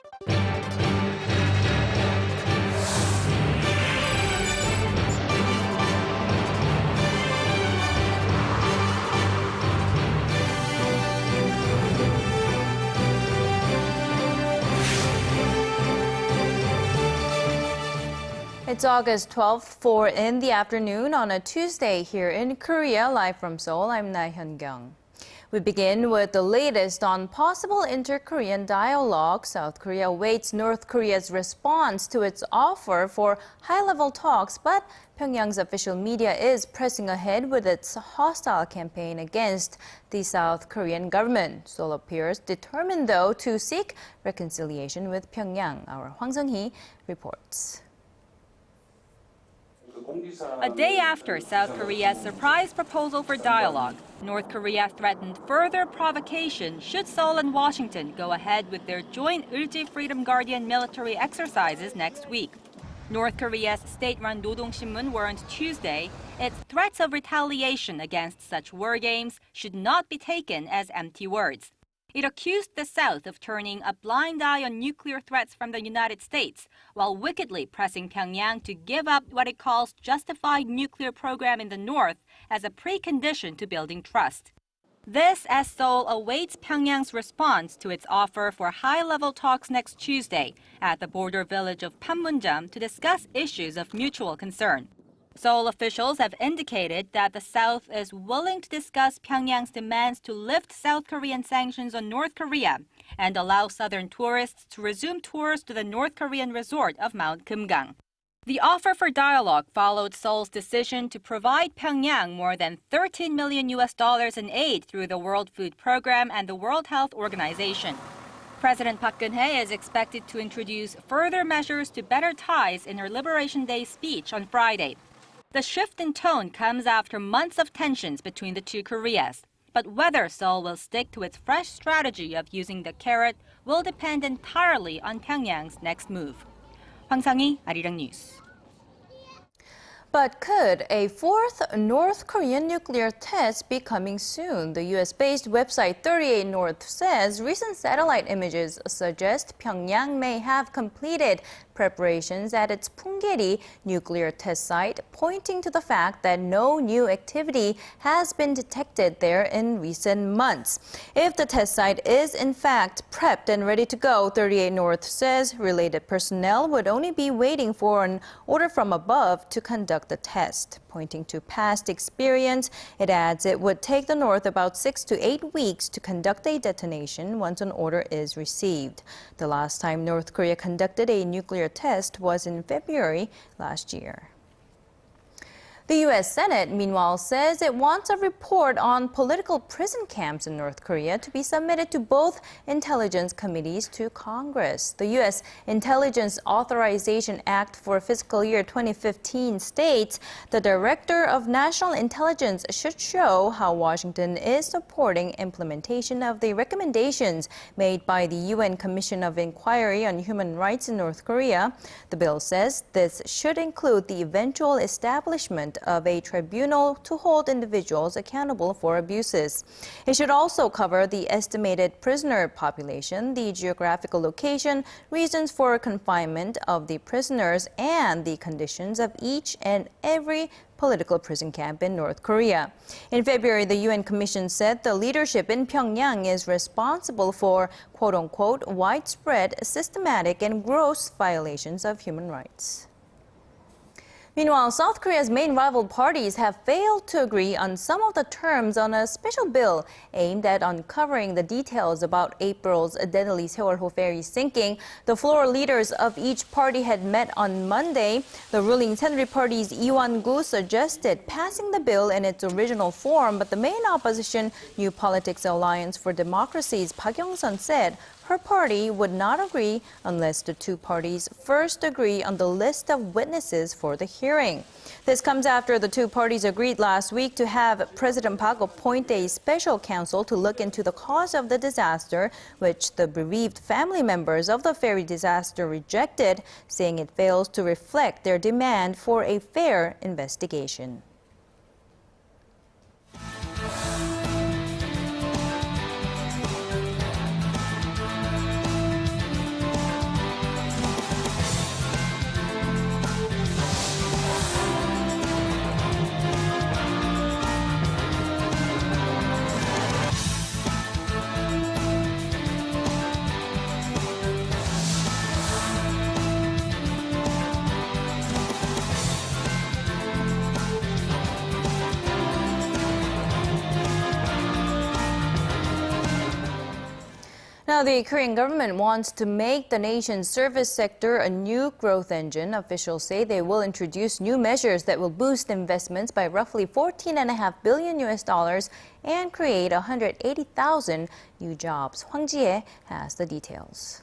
It's August 12th, 4 in the afternoon on a Tuesday here in Korea. Live from Seoul, I'm Hyundai. We begin with the latest on possible inter-Korean dialogue. South Korea awaits North Korea's response to its offer for high-level talks, but Pyongyang's official media is pressing ahead with its hostile campaign against the South Korean government. Seoul appears determined, though, to seek reconciliation with Pyongyang. Our Hwang Sung-hee reports. A day after South Korea's surprise proposal for dialogue, North Korea threatened further provocation should Seoul and Washington go ahead with their joint Ulji Freedom Guardian military exercises next week. North Korea's state-run Rodong Sinmun warned Tuesday its threats of retaliation against such war games should not be taken as empty words. It accused the South of turning a blind eye on nuclear threats from the United States, while wickedly pressing Pyongyang to give up what it calls justified nuclear program in the North as a precondition to building trust. This as Seoul awaits Pyongyang's response to its offer for high-level talks next Tuesday at the border village of Panmunjom to discuss issues of mutual concern. Seoul officials have indicated that the South is willing to discuss Pyongyang's demands to lift South Korean sanctions on North Korea and allow southern tourists to resume tours to the North Korean resort of Mount Kumgang. The offer for dialogue followed Seoul's decision to provide Pyongyang more than $13 million in aid through the World Food Program and the World Health Organization. President Park Geun-hye is expected to introduce further measures to better ties in her Liberation Day speech on Friday. The shift in tone comes after months of tensions between the two Koreas. But whether Seoul will stick to its fresh strategy of using the carrot will depend entirely on Pyongyang's next move. Hwang Sung-hee, ARIRANG News. But could a fourth North Korean nuclear test be coming soon? The U.S.-based website 38 North says recent satellite images suggest Pyongyang may have completed preparations at its Punggye-ri nuclear test site, pointing to the fact that no new activity has been detected there in recent months. If the test site is in fact prepped and ready to go, 38 North says related personnel would only be waiting for an order from above to conduct the test. Pointing to past experience, it adds it would take the North about 6 to 8 weeks to conduct a detonation once an order is received. The last time North Korea conducted a nuclear test was in February last year. The U.S. Senate, meanwhile, says it wants a report on political prison camps in North Korea to be submitted to both intelligence committees to Congress. The U.S. Intelligence Authorization Act for fiscal year 2015 states the Director of National Intelligence should show how Washington is supporting implementation of the recommendations made by the UN Commission of Inquiry on Human Rights in North Korea. The bill says this should include the eventual establishment of a tribunal to hold individuals accountable for abuses. It should also cover the estimated prisoner population, the geographical location, reasons for confinement of the prisoners, and the conditions of each and every political prison camp in North Korea. In February, the UN Commission said the leadership in Pyongyang is responsible for, quote-unquote, widespread, systematic, and gross violations of human rights. Meanwhile, South Korea's main rival parties have failed to agree on some of the terms on a special bill aimed at uncovering the details about April's deadly Seoul ferry sinking. The floor leaders of each party had met on Monday. The ruling Saenuri Party's Lee Won-gu suggested passing the bill in its original form, but the main opposition, New Politics Alliance for Democracy's Park Yong-sun, said her party would not agree unless the two parties first agree on the list of witnesses for the hearing. This comes after the two parties agreed last week to have President Park appoint a special counsel to look into the cause of the disaster, which the bereaved family members of the ferry disaster rejected, saying it fails to reflect their demand for a fair investigation. Now, the Korean government wants to make the nation's service sector a new growth engine. Officials say they will introduce new measures that will boost investments by roughly $14.5 billion and create 180,000 new jobs. Hwang Sung-hee has the details.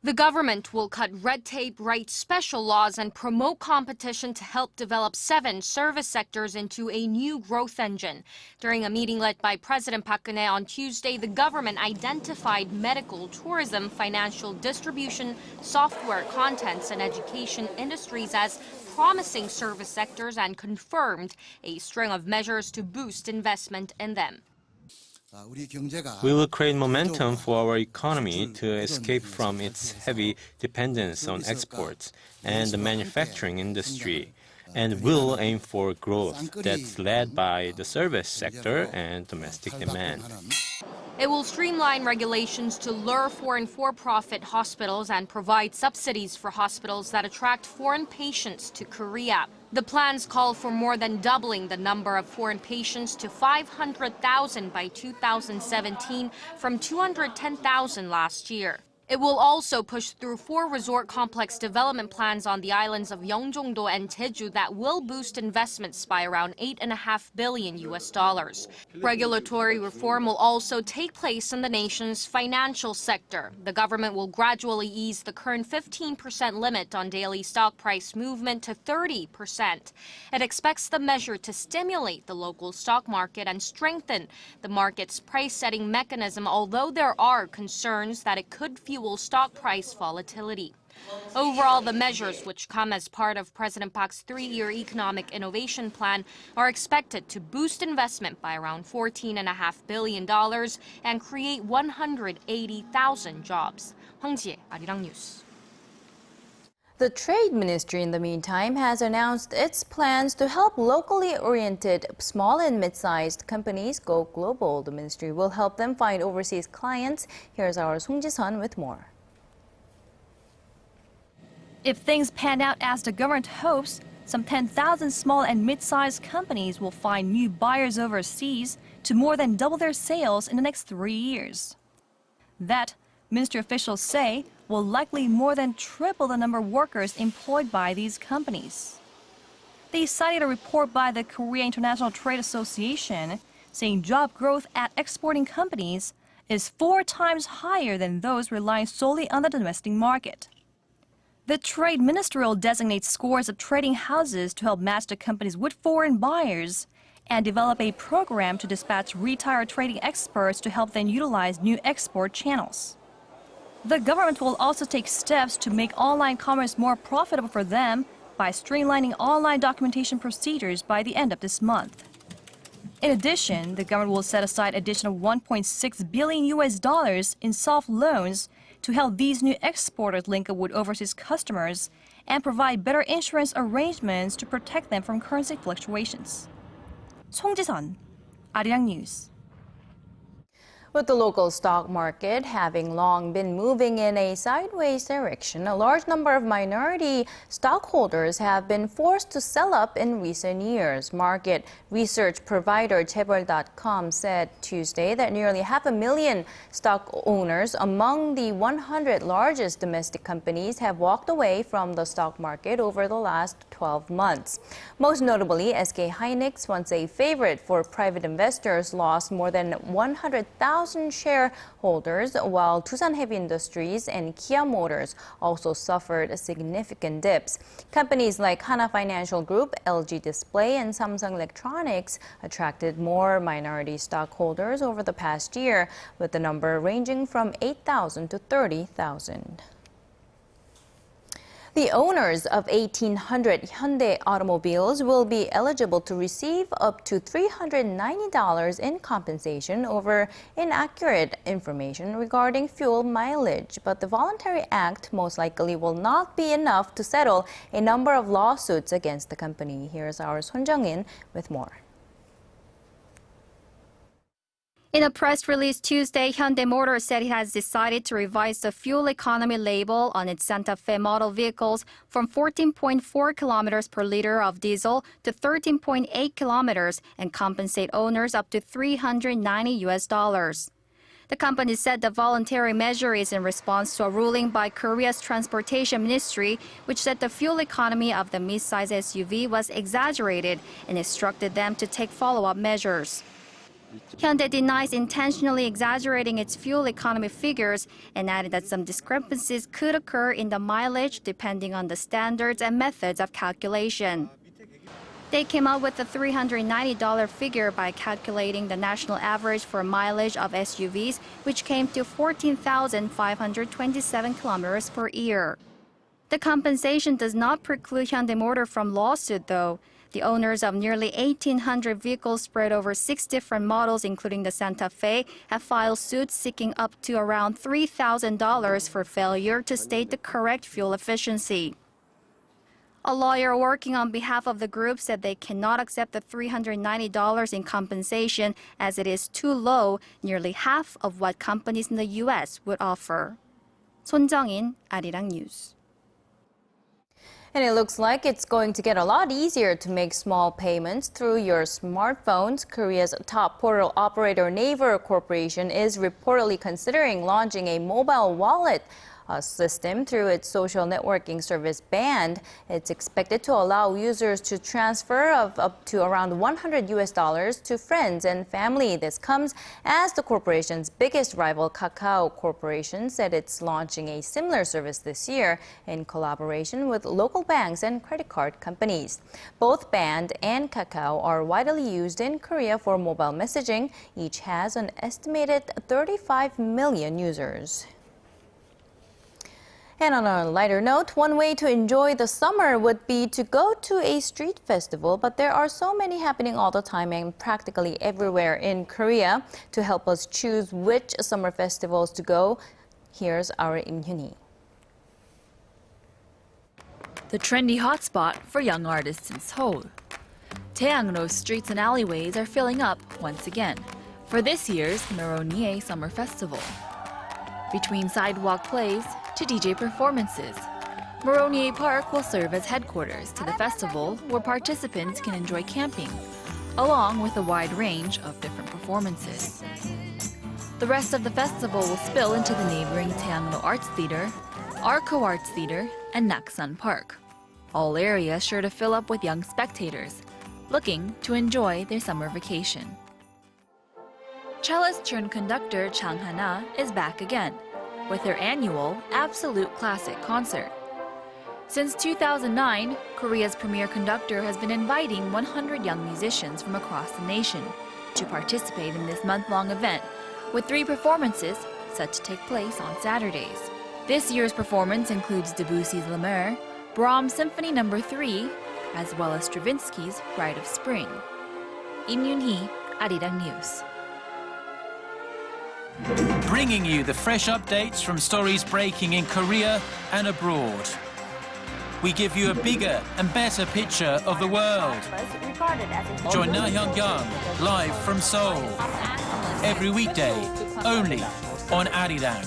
The government will cut red tape, write special laws, and promote competition to help develop 7 service sectors into a new growth engine. During a meeting led by President Park Geun-hye on Tuesday, the government identified medical, tourism, financial distribution, software, contents, and education industries as promising service sectors and confirmed a string of measures to boost investment in them. We will create momentum for our economy to escape from its heavy dependence on exports and the manufacturing industry, and will aim for growth that's led by the service sector and domestic demand. It will streamline regulations to lure foreign for-profit hospitals and provide subsidies for hospitals that attract foreign patients to Korea. The plans call for more than doubling the number of foreign patients to 500,000 by 2017 from 210,000 last year. It will also push through 4 resort complex development plans on the islands of Yeongjong-do and Jeju that will boost investments by around $8.5 billion. Regulatory reform will also take place in the nation's financial sector. The government will gradually ease the current 15% limit on daily stock price movement to 30%. It expects the measure to stimulate the local stock market and strengthen the market's price-setting mechanism, although there are concerns that it could fuel stock price volatility. Overall, the measures, which come as part of President Park's 3-year economic innovation plan, are expected to boost investment by around $14.5 billion and create 180,000 jobs. Hwang Sung-hee, ARIRANG News. The Trade Ministry, in the meantime, has announced its plans to help locally oriented small and mid-sized companies go global. The ministry will help them find overseas clients. Here's our Song Ji-sun with more. If things pan out as the government hopes, some 10,000 small and mid-sized companies will find new buyers overseas to more than double their sales in the next 3 years. That, ministry officials say, will likely more than triple the number of workers employed by these companies. They cited a report by the Korea International Trade Association saying job growth at exporting companies is 4 times higher than those relying solely on the domestic market. The Trade Ministry will designate scores of trading houses to help match the companies with foreign buyers and develop a program to dispatch retired trading experts to help them utilize new export channels. The government will also take steps to make online commerce more profitable for them by streamlining online documentation procedures by the end of this month. In addition, the government will set aside additional $1.6 billion in soft loans to help these new exporters link up with overseas customers and provide better insurance arrangements to protect them from currency fluctuations. Song Ji-sun, ARIRANG News. With the local stock market having long been moving in a sideways direction, a large number of minority stockholders have been forced to sell up in recent years. Market research provider Chaebol.com said Tuesday that nearly 500,000 stock owners among the 100 largest domestic companies have walked away from the stock market over the last 12 months. Most notably, SK hynix, once a favorite for private investors, lost more than 100,000 shareholders, while Tusan Heavy Industries and Kia Motors also suffered significant dips. Companies like Hana Financial Group, LG Display, and Samsung Electronics attracted more minority stockholders over the past year, with the number ranging from 8,000 to 30,000. The owners of 1,800 Hyundai automobiles will be eligible to receive up to $390 in compensation over inaccurate information regarding fuel mileage. But the voluntary act most likely will not be enough to settle a number of lawsuits against the company. Here's our Son Jung-in with more. In a press release Tuesday, Hyundai Motor said it has decided to revise the fuel economy label on its Santa Fe model vehicles from 14.4 kilometers per liter of diesel to 13.8 kilometers and compensate owners up to $390. The company said the voluntary measure is in response to a ruling by Korea's Transportation Ministry, which said the fuel economy of the mid-size SUV was exaggerated and instructed them to take follow-up measures. Hyundai denies intentionally exaggerating its fuel economy figures and added that some discrepancies could occur in the mileage depending on the standards and methods of calculation. They came up with a $390 figure by calculating the national average for mileage of SUVs, which came to 14,527 kilometers per year. The compensation does not preclude Hyundai Motor from lawsuit, though. The owners of nearly 1,800 vehicles spread over 6 different models, including the Santa Fe, have filed suits seeking up to around $3,000 for failure to state the correct fuel efficiency. A lawyer working on behalf of the group said they cannot accept the $390 in compensation as it is too low, nearly half of what companies in the U.S. would offer. Son Jung-in, ARIRANG News. And it looks like it's going to get a lot easier to make small payments through your smartphones. Korea's top portal operator Naver Corporation is reportedly considering launching a mobile wallet system through its social networking service Band. It's expected to allow users to transfer of up to around $100 to friends and family. This comes as the corporation's biggest rival, Kakao Corporation, said it's launching a similar service this year in collaboration with local banks and credit card companies. Both Band and Kakao are widely used in Korea for mobile messaging. Each has an estimated 35 million users. And on a lighter note, one way to enjoy the summer would be to go to a street festival, but there are so many happening all the time and practically everywhere in Korea. To help us choose which summer festivals to go, here's our Im Hyun-hee. The trendy hotspot for young artists in Seoul. Taeangro streets and alleyways are filling up once again for this year's Maronier Summer Festival. Between sidewalk plays to DJ performances, Maronier Park will serve as headquarters to the festival where participants can enjoy camping, along with a wide range of different performances. The rest of the festival will spill into the neighboring Taeangro Arts Theater, Arco Arts Theater, and Naksan Park. All areas sure to fill up with young spectators, looking to enjoy their summer vacation. Cellist turned conductor Chang Hana is back again with her annual Absolute Classic concert. Since 2009, Korea's premier conductor has been inviting 100 young musicians from across the nation to participate in this month-long event, with 3 performances set to take place on Saturdays. This year's performance includes Debussy's La Mer, Brahms' Symphony No. 3, as well as Stravinsky's Rite of Spring. Im Hyun-hee, ARIRANG News. Bringing you the fresh updates from stories breaking in Korea and abroad. We give you a bigger and better picture of the world. Join Na Hyung-young live from Seoul. Every weekday, only on ARIRANG.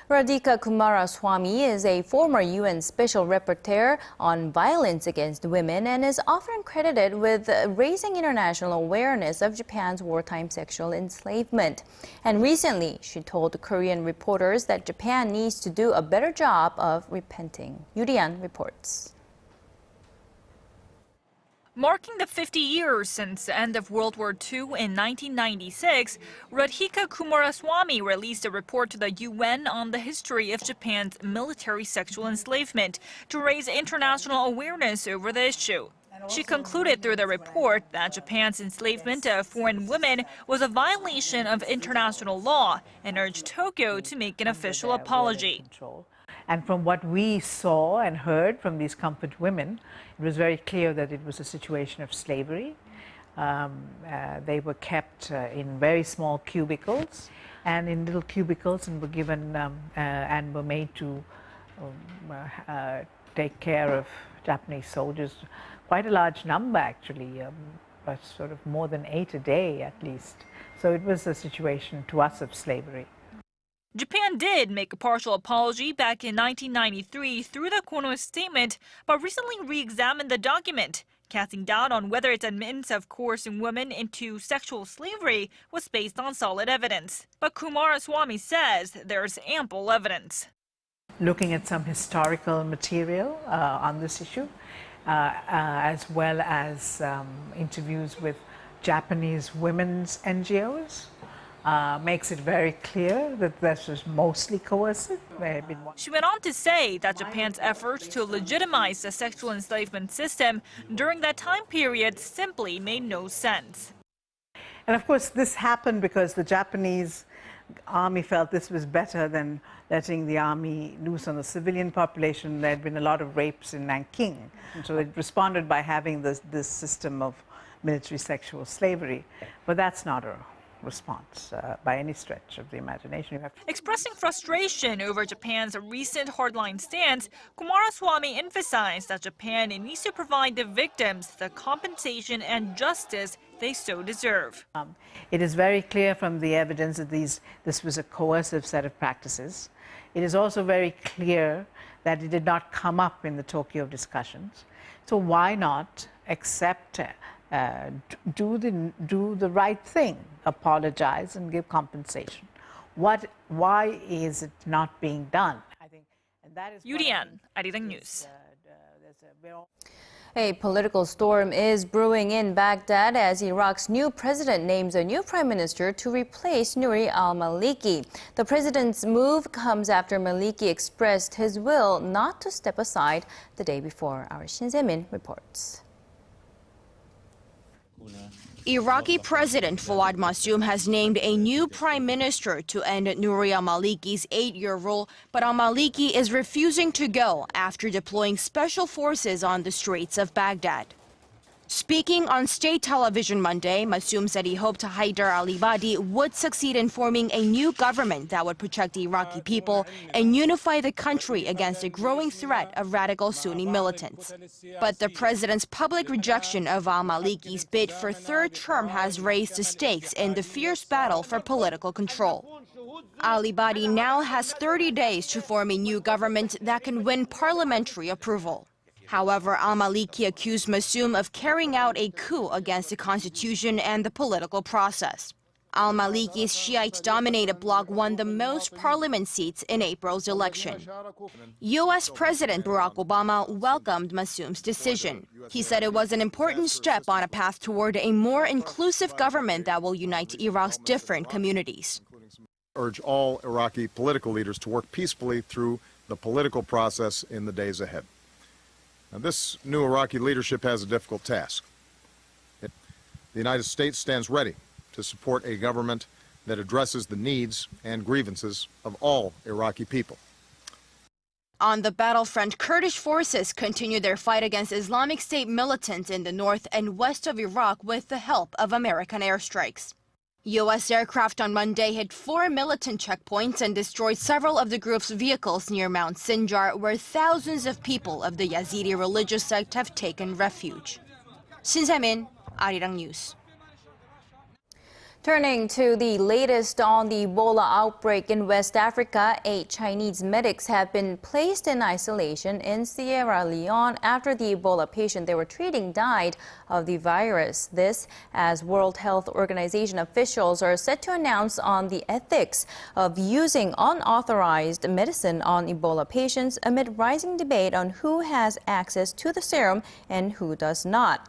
Radhika Kumaraswamy is a former UN Special Rapporteur on violence against women and is often credited with raising international awareness of Japan's wartime sexual enslavement. And recently, she told Korean reporters that Japan needs to do a better job of repenting. Yurian reports. Marking the 50 years since the end of World War II in 1996, Radhika Kumaraswamy released a report to the UN on the history of Japan's military sexual enslavement to raise international awareness over the issue. She concluded through the report that Japan's enslavement of foreign women was a violation of international law and urged Tokyo to make an official apology. And from what we saw and heard from these comfort women, it was very clear that it was a situation of slavery. They were kept in very small cubicles and in little cubicles and were given and were made to take care of Japanese soldiers. Quite a large number, actually, but sort of more than 8 a day at least. So it was a situation to us of slavery. Japan did make a partial apology back in 1993 through the Kono statement, but recently re-examined the document, casting doubt on whether its admittance of coercing women into sexual slavery was based on solid evidence. But Coomaraswamy says there's ample evidence. Looking at some historical material on this issue, as well as interviews with Japanese women's NGOs, makes it very clear that this was mostly coercive. She went on to say that Japan's efforts to legitimize the sexual enslavement system during that time period simply made no sense. And of course, this happened because the Japanese army felt this was better than letting the army loose on the civilian population. There had been a lot of rapes in Nanking. And so it responded by having this system of military sexual slavery. But that's not a response by any stretch of the imagination. Expressing frustration over Japan's recent hardline stance, Coomaraswamy emphasized that Japan needs to provide the victims the compensation and justice they so deserve. It is very clear from the evidence that this was a coercive set of practices. It is also very clear that it did not come up in the Tokyo discussions. So why not accept do the right thing, apologize and give compensation? Why is it not being done? I think, and that is UDN, ARIRANG News. A political storm is brewing in Baghdad as Iraq's new president names a new prime minister to replace Nouri al-Maliki. The president's move comes after Maliki expressed his will not to step aside the day before. Our Shin Se-min reports. Iraqi President Fawad Massoum has named a new prime minister to end Nouri al-Maliki's 8-year rule, but al-Maliki is refusing to go after deploying special forces on the streets of Baghdad. Speaking on state television Monday, Massoum said he hoped Hyder al-Ibadi would succeed in forming a new government that would protect the Iraqi people and unify the country against a growing threat of radical Sunni militants. But the president's public rejection of al-Maliki's bid for third term has raised the stakes in the fierce battle for political control. Al-Ibadi now has 30 days to form a new government that can win parliamentary approval. However, al-Maliki accused Massoum of carrying out a coup against the constitution and the political process. Al-Maliki's Shiite-dominated bloc won the most parliament seats in April's election. U.S. President Barack Obama welcomed Massoum's decision. He said it was an important step on a path toward a more inclusive government that will unite Iraq's different communities. I urge all Iraqi political leaders to work peacefully through the political process in the days ahead. Now, this new Iraqi leadership has a difficult task. The United States stands ready to support a government that addresses the needs and grievances of all Iraqi people. On the battlefront, Kurdish forces continue their fight against Islamic State militants in the north and west of Iraq with the help of American airstrikes. U.S. aircraft on Monday hit 4 militant checkpoints and destroyed several of the group's vehicles near Mount Sinjar, where thousands of people of the Yazidi religious sect have taken refuge. Shin Se-min, ARIRANG News. Turning to the latest on the Ebola outbreak in West Africa, 8 Chinese medics have been placed in isolation in Sierra Leone after the Ebola patient they were treating died of the virus. This as World Health Organization officials are set to announce on the ethics of using unauthorized medicine on Ebola patients amid rising debate on who has access to the serum and who does not.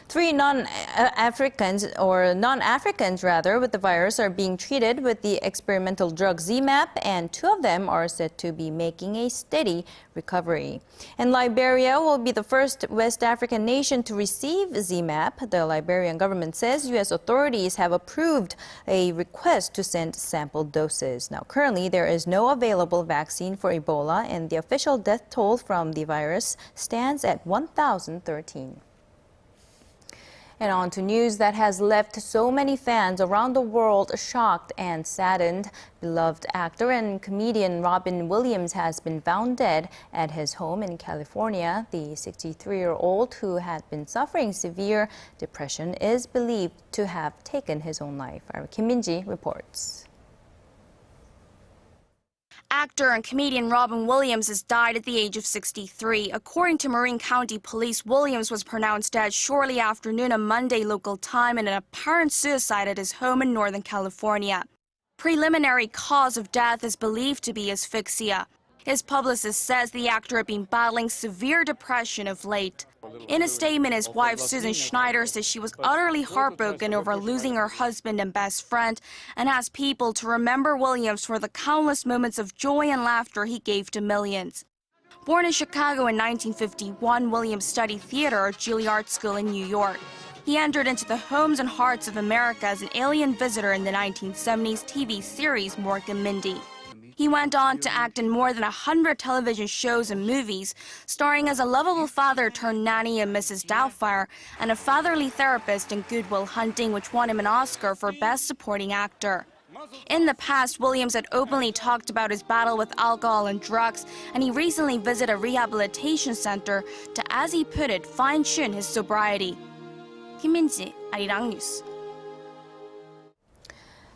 3 non-Africans with the virus are being treated with the experimental drug ZMapp, and 2 of them are said to be making a steady recovery. And Liberia will be the first West African nation to receive ZMapp. The Liberian government says U.S. authorities have approved a request to send sample doses. Now, currently, there is no available vaccine for Ebola, and the official death toll from the virus stands at 1,013. And on to news that has left so many fans around the world shocked and saddened. Beloved actor and comedian Robin Williams has been found dead at his home in California. The 63-year-old, who had been suffering severe depression, is believed to have taken his own life. Our Kim Min-ji reports. Actor and comedian Robin Williams has died at the age of 63. According to Marin County Police, Williams was pronounced dead shortly after noon on Monday local time in an apparent suicide at his home in Northern California. Preliminary cause of death is believed to be asphyxia. His publicist says the actor had been battling severe depression of late. In a statement, his wife Susan Schneider says she was utterly heartbroken over losing her husband and best friend and asked people to remember Williams for the countless moments of joy and laughter he gave to millions. Born in Chicago in 1951, Williams studied theater at Juilliard School in New York. He entered into the homes and hearts of America as an alien visitor in the 1970s TV series Mork and Mindy. He went on to act in more than 100 television shows and movies, starring as a lovable father turned nanny in Mrs. Doubtfire and a fatherly therapist in Good Will Hunting, which won him an Oscar for Best Supporting Actor. In the past, Williams had openly talked about his battle with alcohol and drugs, and he recently visited a rehabilitation center to, as he put it, fine-tune his sobriety. Kim Min-ji, ARIRANG News.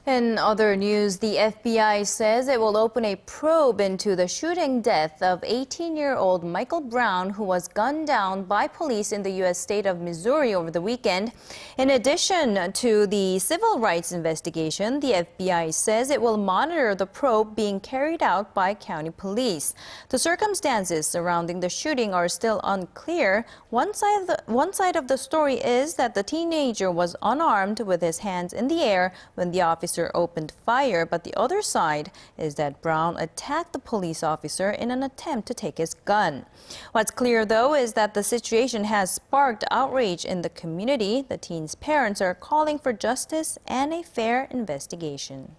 In other news, the FBI says it will open a probe into the shooting death of 18-year-old Michael Brown, who was gunned down by police in the U.S. state of Missouri over the weekend. In addition to the civil rights investigation, the FBI says it will monitor the probe being carried out by county police. The circumstances surrounding the shooting are still unclear. One side of the story is that the teenager was unarmed with his hands in the air when the officer opened fire, but the other side is that Brown attacked the police officer in an attempt to take his gun. What's clear, though, is that the situation has sparked outrage in the community. The teen's parents are calling for justice and a fair investigation.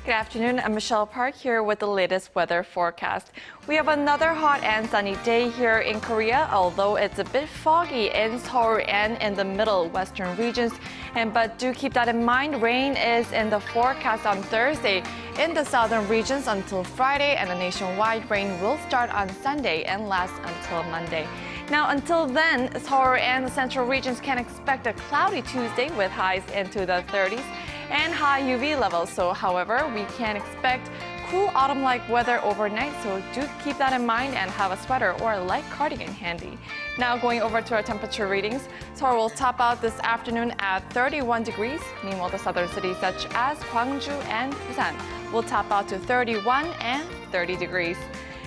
Good afternoon, I'm Michelle Park here with the latest weather forecast. We have another hot and sunny day here in Korea, although it's a bit foggy in Seoul and in the middle western regions. But do keep that in mind, rain is in the forecast on Thursday in the southern regions until Friday, and the nationwide rain will start on Sunday and last until Monday. Now, until then, Seoul and the central regions can expect a cloudy Tuesday with highs into the 30s. And high UV levels. So, however, we can expect cool autumn-like weather overnight, so do keep that in mind and have a sweater or a light cardigan handy. Now going over to our temperature readings, Seoul will top out this afternoon at 31 degrees. Meanwhile, the southern cities such as Gwangju and Busan will top out to 31 and 30 degrees.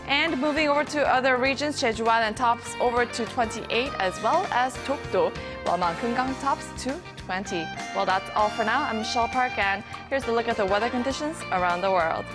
And moving over to other regions, Jeju Island tops over to 28, as well as Dokdo, while Mount Kumgang tops to 20. Well, that's all for now. I'm Michelle Park, and here's a look at the weather conditions around the world.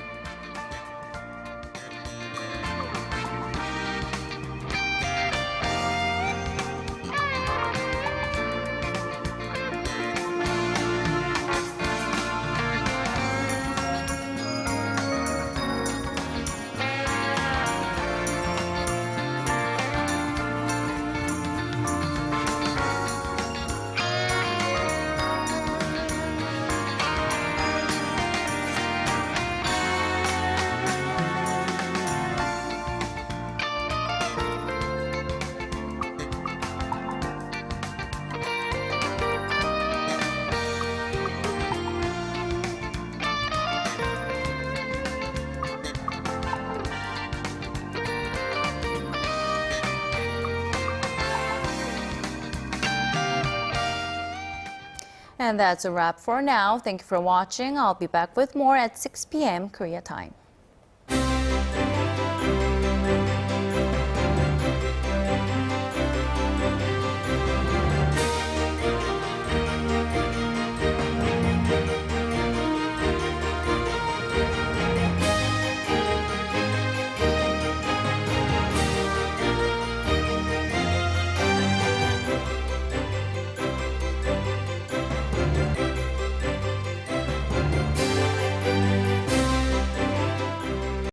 And that's a wrap for now. Thank you for watching. I'll be back with more at 6 p.m. Korea time.